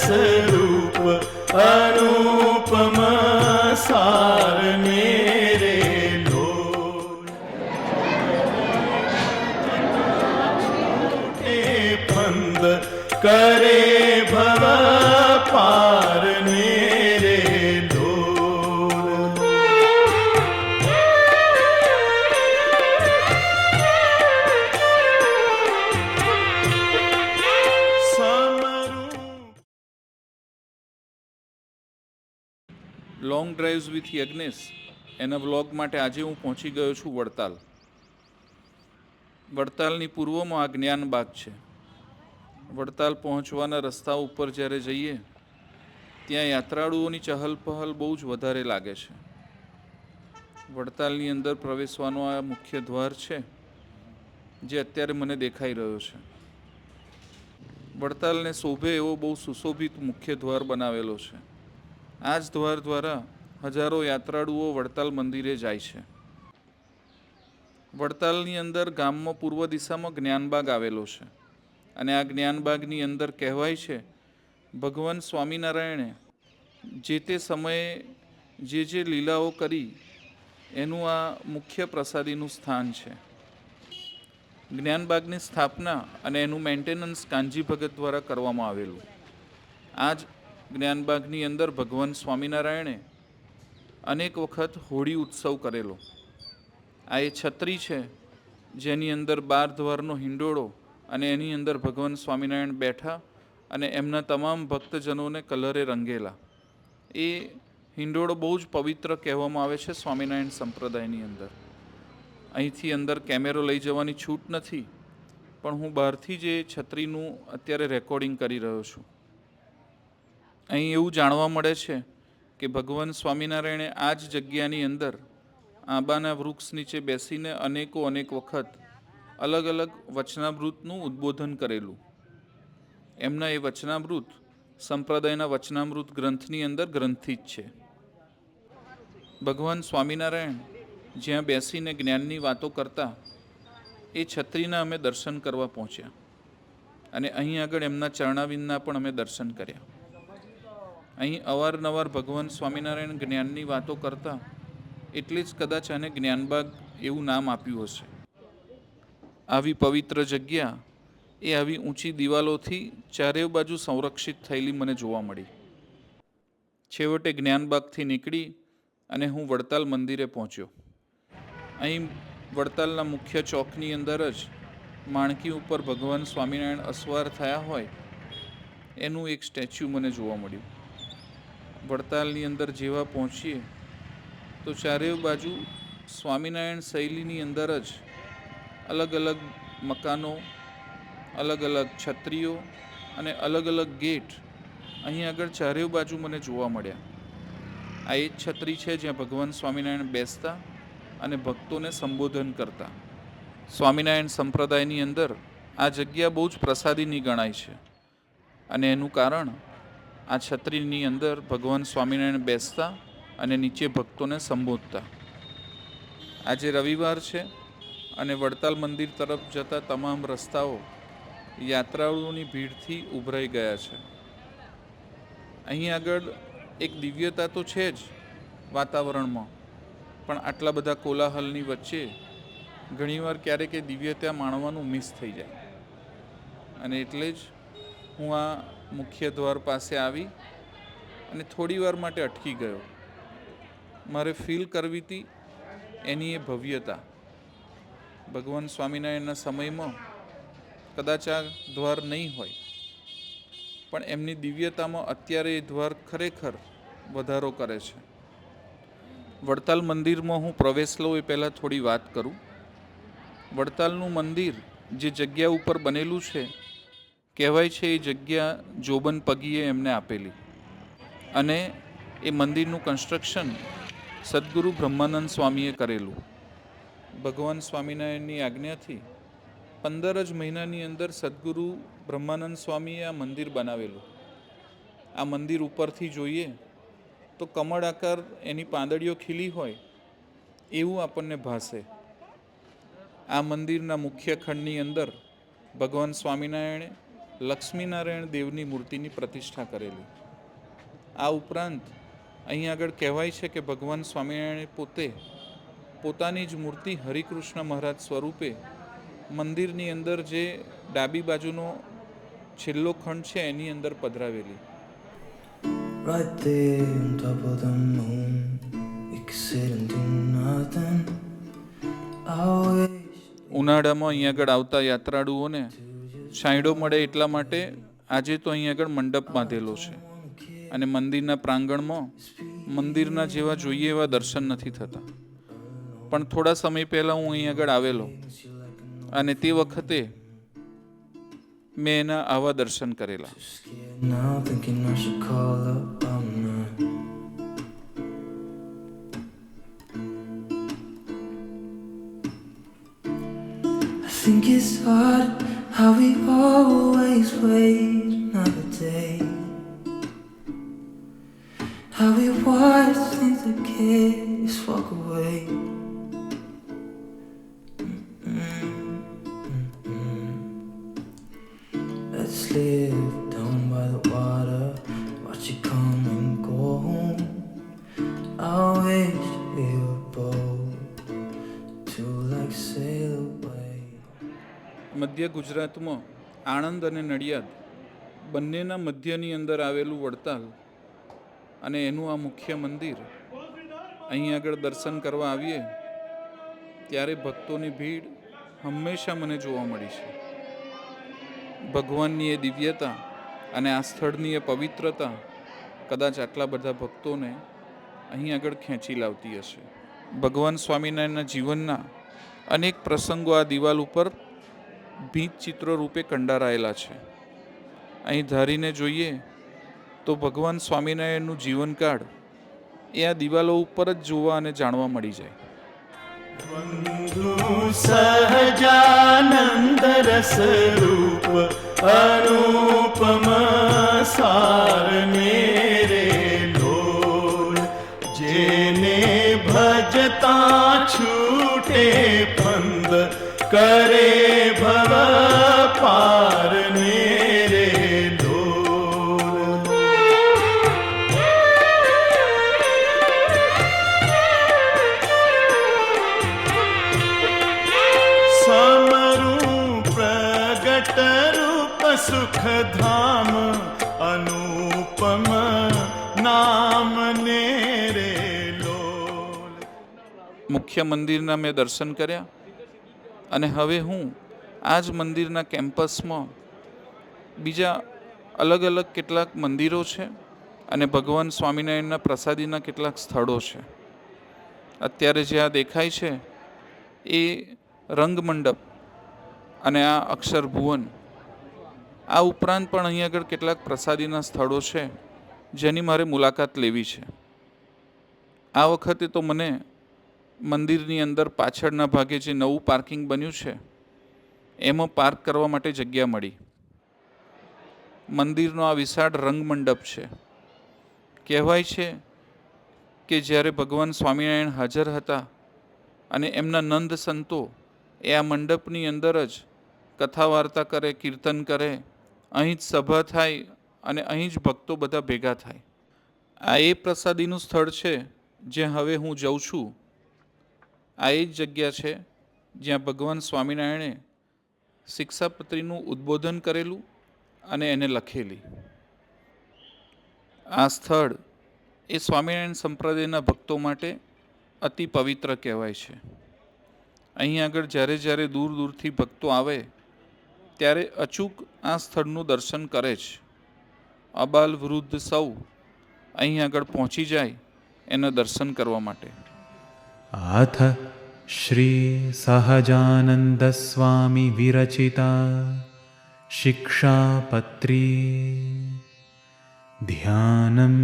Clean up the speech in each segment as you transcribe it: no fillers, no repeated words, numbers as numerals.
स्वरूप अनुपम सार मेरे लोल। फंद करे भव पार मेरे लोल। લોંગ ડ્રાઈવ્સ વિથ યજ્ઞેશ એના વ્લોગ માટે આજે હું પહોંચી ગયો છું વડતાલ. વડતાલની પૂર્વમાં આ જ્ઞાનબાગ છે. વડતાલ પહોંચવાના રસ્તા ઉપર જ્યારે જઈએ ત્યાં યાત્રાળુઓની ચહલ પહલ બહુ જ વધારે લાગે છે. વડતાલની અંદર પ્રવેશવાનો આ મુખ્ય દ્વાર છે જે અત્યારે મને દેખાઈ રહ્યો છે. વડતાલને શોભે એવો બહુ સુશોભિત મુખ્ય દ્વાર બનાવેલો છે. આ જ દ્વાર દ્વારા હજારો યાત્રાળુઓ વડતાલ મંદિરે જાય છે. વડતાલની અંદર ગામમાં પૂર્વ દિશામાં જ્ઞાનબાગ આવેલો છે અને આ જ્ઞાનબાગની અંદર કહેવાય છે ભગવાન સ્વામિનારાયણે જે તે સમયે જે લીલાઓ કરી એનું આ મુખ્ય પ્રસાદીનું સ્થાન છે. જ્ઞાનબાગની સ્થાપના અને એનું મેન્ટેનન્સ કાનજી ભગત દ્વારા કરવામાં આવેલું. આ જ જ્ઞાનબાગની અંદર ભગવાન સ્વામિનારાયણે અનેક વખત હોળી ઉત્સવ કરેલો. આ એ છત્રી છે જેની અંદર 12 દ્વારનો હિંડોળો અને એની અંદર ભગવાન સ્વામિનારાયણ બેઠા અને એમના તમામ ભક્તજનોને કલરે રંગેલા. એ હિંડોળો બહુ જ પવિત્ર કહેવામાં આવે છે સ્વામિનારાયણ સંપ્રદાયની અંદર. અહીંથી અંદર કેમેરો લઈ જવાની છૂટ નથી, પણ હું બહારથી જ એ છત્રીનું અત્યારે રેકોર્ડિંગ કરી રહ્યો છું. અહીં એવું જાણવા મળે છે કે ભગવાન સ્વામિનારાયણે આ જ જગ્યાની અંદર આંબાના વૃક્ષ નીચે બેસીને અનેક વખત અલગ અલગ વચનામૃતનું ઉદ્બોધન કરેલું. એમના એ વચનામૃત સંપ્રદાયના વચનામૃત ગ્રંથની અંદર ગ્રંથિત છે. ભગવાન સ્વામિનારાયણ જ્યાં બેસીને જ્ઞાનની વાતો કરતા એ છત્રીના અમે દર્શન કરવા પહોંચ્યા અને અહીં આગળ એમના ચરણાવિંદના પણ અમે દર્શન કર્યા. અહીં અવારનવાર ભગવાન સ્વામિનારાયણ જ્ઞાનની વાતો કરતા એટલે જ કદાચ આને જ્ઞાનબાગ એવું નામ આપ્યું હશે. આવી પવિત્ર જગ્યા એ આવી ઊંચી દિવાલોથી ચારેય બાજુ સંરક્ષિત થયેલી મને જોવા મળી. છેવટે જ્ઞાનબાગથી નીકળી અને હું વડતાલ મંદિરે પહોંચ્યો. અહીં વડતાલના મુખ્ય ચોકની અંદર જ માણકી ઉપર ભગવાન સ્વામિનારાયણ અસવાર થયા હોય એનું એક સ્ટેચ્યુ મને જોવા મળ્યું. વડતાલની અંદર જેવા પહોંચીએ તો ચારેય બાજુ સ્વામિનારાયણ શૈલીની અંદર જ અલગ અલગ મકાનો, અલગ અલગ છત્રીઓ અને અલગ અલગ ગેટ અહીં આગળ ચારેય બાજુ મને જોવા મળ્યા. આ એ જ છત્રી છે જ્યાં ભગવાન સ્વામિનારાયણ બેસતા અને ભક્તોને સંબોધન કરતા. સ્વામિનારાયણ સંપ્રદાયની અંદર આ જગ્યા બહુ જ પ્રસાદીની ગણાય છે અને એનું કારણ આ છત્રીની અંદર ભગવાન સ્વામિનારાયણ બેસતા અને નીચે ભક્તોને સંબોધતા. આજે રવિવાર છે અને વડતાલ મંદિર તરફ જતા તમામ રસ્તાઓ યાત્રાળુઓની ભીડથી ઉભરાઈ ગયા છે. અહીં આગળ એક દિવ્યતા તો છે જ વાતાવરણમાં, પણ આટલા બધા કોલાહલની વચ્ચે ઘણીવાર ક્યારેક એ દિવ્યતા માણવાનું મિસ થઈ જાય અને એટલે જ હું આ મુખ્ય દ્વાર પાસે આવી અને થોડી વાર માટે અટકી ગયો. મારે ફીલ કરવી હતી એની એ ભવ્યતા. ભગવાન સ્વામિનારાયણના સમયમાં કદાચ આ દ્વાર નહીં હોય, પણ એમની દિવ્યતામાં અત્યારે એ દ્વાર ખરેખર વધારો કરે છે. વડતાલ મંદિરમાં હું પ્રવેશ લઉં એ પહેલાં થોડી વાત કરું. વડતાલનું મંદિર જે જગ્યા ઉપર બનેલું છે કહેવાય છે એ જગ્યા જોબન પગીએ એમને આપેલી અને એ મંદિરનું કન્સ્ટ્રક્શન સદગુરુ બ્રહ્માનંદ સ્વામીએ કરેલું. ભગવાન સ્વામિનારાયણની આજ્ઞાથી 15 જ મહિનાની અંદર સદગુરુ બ્રહ્માનંદ સ્વામીએ આ મંદિર બનાવેલું. આ મંદિર ઉપરથી જોઈએ તો કમળ આકાર એની પાંદડીઓ ખીલી હોય એવું આપણને ભાસે. આ મંદિરના મુખ્ય ખંડની અંદર ભગવાન સ્વામિનારાયણે લક્ષ્મીનારાયણ દેવની મૂર્તિની પ્રતિષ્ઠા કરેલી. આ ઉપરાંત અહીં આગળ કહેવાય છે કે ભગવાન સ્વામિનારાયણે પોતે પોતાની જ મૂર્તિ હરિકૃષ્ણ મહારાજ સ્વરૂપે મંદિરની અંદર જે ડાબી બાજુનો છેલ્લો ખંડ છે એની અંદર પધરાવેલી. Right there on top of the moon, we could sit and do nothing. I wish ઉનાળામાં અહીં આગળ આવતા યાત્રાળુઓને છાંયડો મળે એટલા માટે આજે તો અહીં આગળ મંડપ બાંધેલો છે અને મંદિરના પ્રાંગણમાં મંદિરના જેવા જોઈએ એવા દર્શન નથી થતા. પણ થોડા સમય પહેલાં હું અહીં આગળ આવેલો અને તે વખતે મેં એના આવા દર્શન કરેલા. scared now, thinking I should call up all night. I think it's hard how we always wait another day, how we watch things that kids walk away. Let's live down by the water, watch it come and go home. I wish we were both to like sail away. મધ્ય ગુજરાતમાં આણંદ અને નડિયાદ બંનેના મધ્યની અંદર આવેલું વડતાલ અને એનું આ મુખ્ય મંદિર, અહીં આગળ દર્શન કરવા આવીએ ત્યારે ભક્તોની ભીડ હંમેશા મને જોવા મળી છે. ભગવાનની એ દિવ્યતા અને આ સ્થળની એ પવિત્રતા કદાચ આટલા બધા ભક્તોને અહીં આગળ ખેંચી લાવતી હશે. ભગવાન સ્વામિનારાયણના જીવનના અનેક પ્રસંગો આ દિવાલ ઉપર ભીંત ચિત્રો રૂપે કંડારાયેલા છે. અહીં ધારીને જોઈએ તો ભગવાન સ્વામિનારાયણનું જીવનકાળ એ આ દિવાલો ઉપર જ જોવા અને જાણવા મળી જાય. બંધુ સહજાનંદ રસ રૂપ અનુપમ સાર મેરે લોલ, જેને ભજતા છૂટે ફંદ કરે ભવ પાર મેરે લોલ. સમરૂપ પ્રગટ રૂપ સુખ ધામ અનુપમ નામ ને રે લોલ. મુખ્ય મંદિરના મેં દર્શન કર્યા અને હવે હું આ જ મંદિરના કેમ્પસમાં બીજા અલગ અલગ કેટલાક મંદિરો છે અને ભગવાન સ્વામિનારાયણના પ્રસાદીના કેટલાક સ્થળો છે. અત્યારે જે આ દેખાય છે એ રંગમંડપ અને આ અક્ષરભુવન, આ ઉપરાંત પણ અહીં આગળ કેટલાક પ્રસાદીના સ્થળો છે જેની મારે મુલાકાત લેવી છે. આ વખતે તો મને મંદિરની અંદર પાછળના ભાગે જે નવું પાર્કિંગ બન્યું છે એમાં પાર્ક કરવા માટે જગ્યા મળી. મંદિરનો આ વિશાળ રંગમંડપ છે. કહેવાય છે કે જ્યારે ભગવાન સ્વામિનારાયણ હાજર હતા અને એમના નંદ સંતો એ આ મંડપની અંદર જ કથા વાર્તા કરે, કીર્તન કરે, અહીં જ સભા થાય અને અહીં જ ભક્તો બધા ભેગા થાય. આ એ પ્રસાદીનું સ્થળ છે જ્યાં હવે હું જઉં છું. આ એ જ જગ્યા છે જ્યાં ભગવાન સ્વામિનારાયણે શિક્ષાપત્રીનું ઉદ્બોધન કરેલું અને એને લખેલી. આ સ્થળ એ સ્વામિનારાયણ સંપ્રદાયના ભક્તો માટે અતિ પવિત્ર કહેવાય છે. અહીં આગળ જ્યારે જ્યારે દૂર દૂરથી ભક્તો આવે ત્યારે અચૂક આ સ્થળનું દર્શન કરે જ. અબાલ વૃદ્ધ સૌ અહીં આગળ પહોંચી જાય એના દર્શન કરવા માટે. अथ श्री सहजानंद स्वामी विरचिता शिक्षापत्री ध्यानम्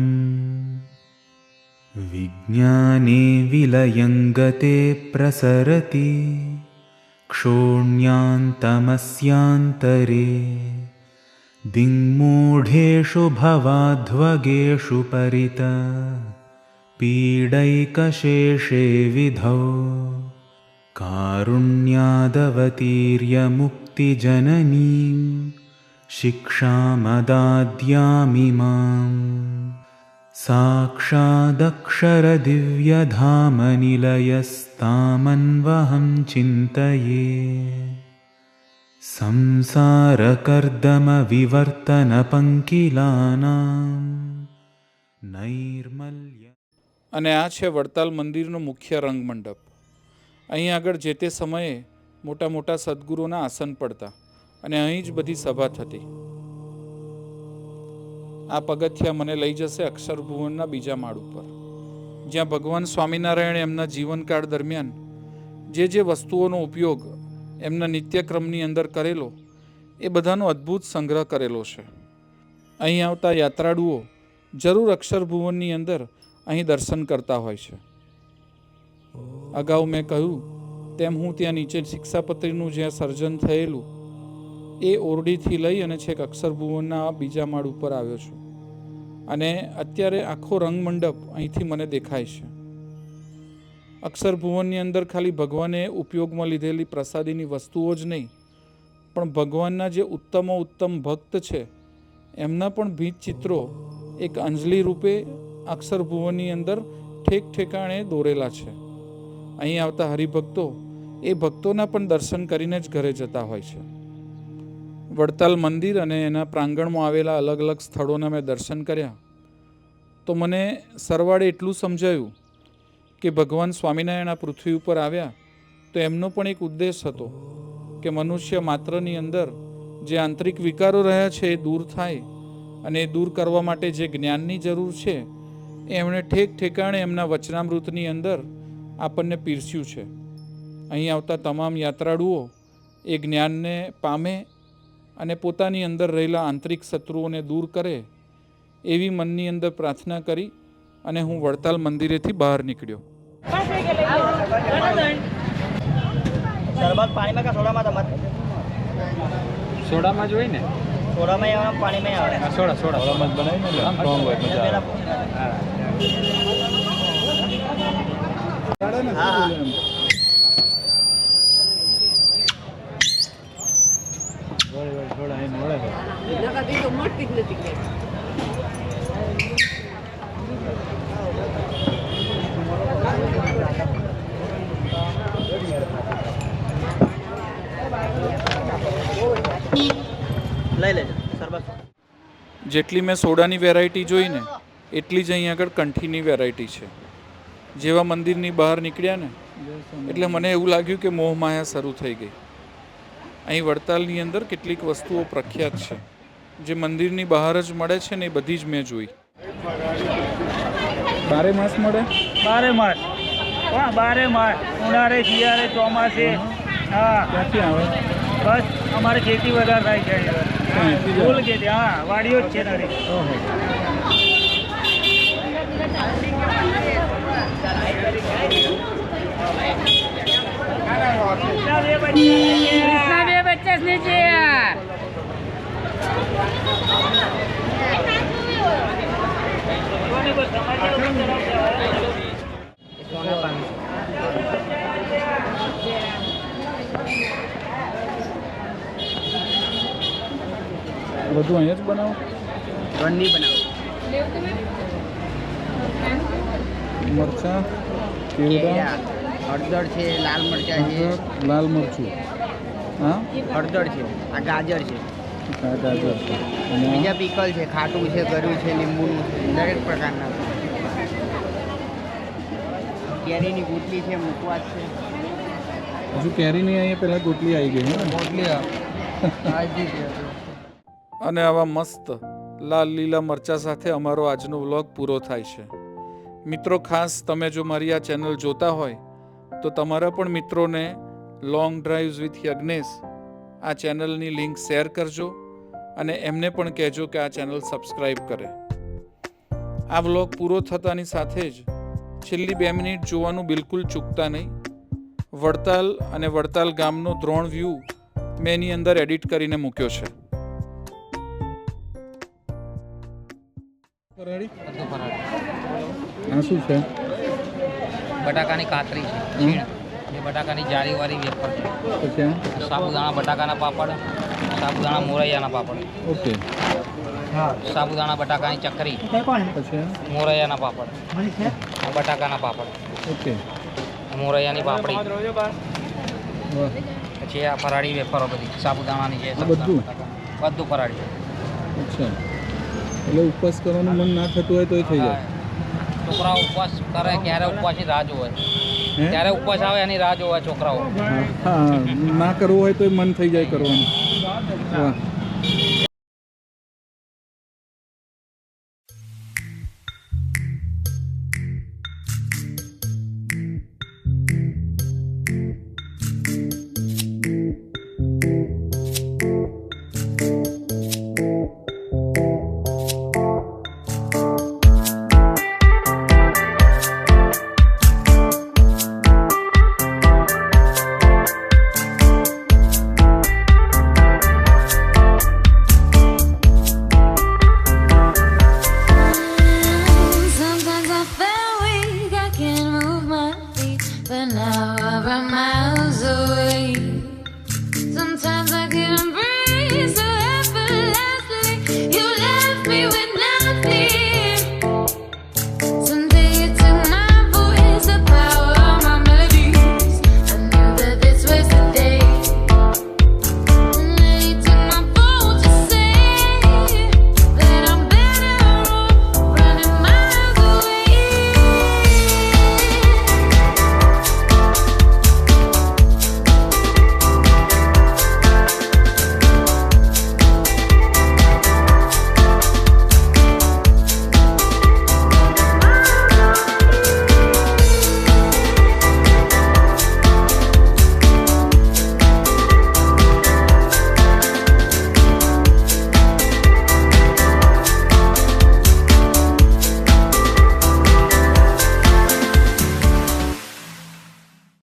विज्ञाने विलयंगते प्रसरति क्षोण्यान्तमस्यान्तरे दिङ्मूढेषु भवाध्वगेषु परित पीडैकशेषे विधौ कारुण्यादवतीर्य मुक्तिजननीं शिक्षामदाद्यामिमाम् साक्षादक्षरदिव्यधामनिलयस्तामन्वहं चिन्तये संसारकर्दमविवर्तनपङ्किलानां नैर्मल्य. અને આ છે વડતાલ મંદિરનો મુખ્ય રંગમંડપ. અહીં આગળ જે તે સમયે મોટા મોટા સદ્ગુરુના આસન પડતા અને અહીં જ બધી સભા થતી. આ પગથિયા મને લઈ જશે અક્ષરભુવનના બીજા માળ ઉપર, જ્યાં ભગવાન સ્વામિનારાયણ એમના જીવનકાળ દરમિયાન જે જે વસ્તુઓનો ઉપયોગ એમના નિત્યક્રમની અંદર કરેલો એ બધાનો અદ્ભુત સંગ્રહ કરેલો છે. અહીં આવતા યાત્રાળુઓ જરૂર અક્ષરભુવનની અંદર અહીં દર્શન કરતા હોય છે. અગાઉ મેં કહ્યું તેમ હું ત્યાં નીચે શિક્ષાપત્રીનું જ્યાં સર્જન થયેલું એ ઓરડીથી લઈ અને છેક અક્ષરભુવનના બીજા માળ ઉપર આવ્યો છું. અને અત્યારે આખો રંગમંડપ અહીંથી મને દેખાય છે. અક્ષરભુવનની અંદર ખાલી ભગવાને ઉપયોગમાં લીધેલી પ્રસાદીની વસ્તુઓ જ નહીં, પણ ભગવાનના જે ઉત્તમો ઉત્તમ ભક્ત છે એમના પણ ભીંત ચિત્રો એક અંજલિ રૂપે અક્ષરભુવનની અંદર ઠેક ઠેકાણે દોરેલા છે. અહીં આવતા હરિભક્તો એ ભક્તોના પણ દર્શન કરીને જ ઘરે જતા હોય છે. વડતાલ મંદિર અને એના પ્રાંગણમાં આવેલા અલગ અલગ સ્થળોના મેં દર્શન કર્યા તો મને સરવાળે એટલું સમજાયું કે ભગવાન સ્વામિનારાયણ આ પૃથ્વી ઉપર આવ્યા તો એમનો પણ એક ઉદ્દેશ હતો કે મનુષ્ય માત્રની અંદર જે આંતરિક વિકારો રહ્યા છે એ દૂર થાય, અને એ દૂર કરવા માટે જે જ્ઞાનની જરૂર છે એ એમણે ઠેક ઠેકાણે એમના વચનામૃતની અંદર આપણને પીરસ્યું છે. અહીં આવતા તમામ યાત્રાળુઓ એ જ્ઞાનને પામે અને પોતાની અંદર રહેલા આંતરિક શત્રુઓને દૂર કરે એવી મનની અંદર પ્રાર્થના કરી અને હું વડતાલ મંદિરેથી બહાર નીકળ્યો. શરબત પાણીમાં કે સોડામાં તમારે? સોડામાં જ હોય ને, સોડામાં આવે પાણીમાં આવે? સોડામાં જ બનાવીને સ્ટ્રોંગ હોય, મજા આવે. લઈ લેજો શરબત. જેટલી મેં સોડાની વેરાયટી જોઈને એટલી જ અહીં આગળ કંઠીની વેરાયટી છે. જેવા મંદિરની બહાર નીકળ્યા ને એટલે મને એવું લાગ્યું કે મોહમાયા શરૂ થઈ ગઈ. અહીં વડતાલની અંદર કેટલીક વસ્તુઓ પ્રખ્યાત છે જે મંદિરની બહાર જ મળે છે ને એ બધી જ મેં જોઈ. બારે માસ મળે? બારે માસ. હા, બારે માસ. ઉનાળે, શિયાળે, ચોમાસે. હા. ક્યાંથી આવે? બસ અમારે ખેતી વધારે થાય છે અહીંયા. ફૂલ ખેતી. હા, વાડીઓ જ છે નારી. બે બચ્ચા ને છે યાર. બધું અહીંયા જ બનાવો? નહીં બનાવો. મરચા, કેવડા, હળદર છે, લાલ મરચા છે, લાલ મરચું, હા, હળદર છે, આ ગાજર છે, ગાજર છે, બીજા પીકલ છે, ખાટું છે, ગળ્યું છે, લીંબુનું છે, દરેક પ્રકારના છે. કેરીની ગુટલી છે, મુકવાસ છે. હજુ કેરીની અહીંયા પહેલાં ગોટલી આવી ગઈ ને? ગોટલી અને આવા મસ્ત લાલ લીલા મરચા સાથે અમારો આજનો વ્લોગ પૂરો થાય છે. મિત્રો, ખાસ તમે જો મારી આ ચેનલ જોતા હોય તો તમારા પણ મિત્રોને લોંગ ડ્રાઈવ્સ વિથ યજ્ઞેશ આ ચેનલની લિંક શેર કરજો અને એમને પણ કહેજો કે આ ચેનલ સબસ્ક્રાઈબ કરે. આ વ્લોગ પૂરો થતાની સાથે જ છેલ્લી 2 મિનિટ જોવાનું બિલકુલ ચૂકતા નહીં. વડતાલ અને વડતાલ ગામનો દ્રોણ વ્યૂ મેં એની અંદર એડિટ કરીને મૂક્યો છે. આ શું છે? બટાકાની કાતરી છે, છીણ. એ બટાકાની જારીવાળી વેફર છે. સાબુદાણા બટાકાના પાપડ, સાબુદાણા મોરૈયાના પાપડ, ઓકે. સાબુદાણા બટાકાની ચકરી, પછી મોરૈયાના પાપડ, બટાકાના પાપડ, ઓકે. મોરૈયાની પાપડી, વાહ. પછી આ ફરાળી વેફરો બધી સાબુદાણાની છે, આ બધું? બધું ફરાળી. અચ્છા, એટલે ઉપવાસ કરવાનું મન ના થતું હોય તોય થઈ જાય? છોકરાઓ ઉપવાસ કરે, ક્યારે ઉપવાસની રાહ જોવે, હે? ત્યારે ઉપવાસ આવે એની રાહ જોવે છોકરાઓ. હા, ના કરવું હોય તોય મન થઈ જાય કરવાનું. વાહ.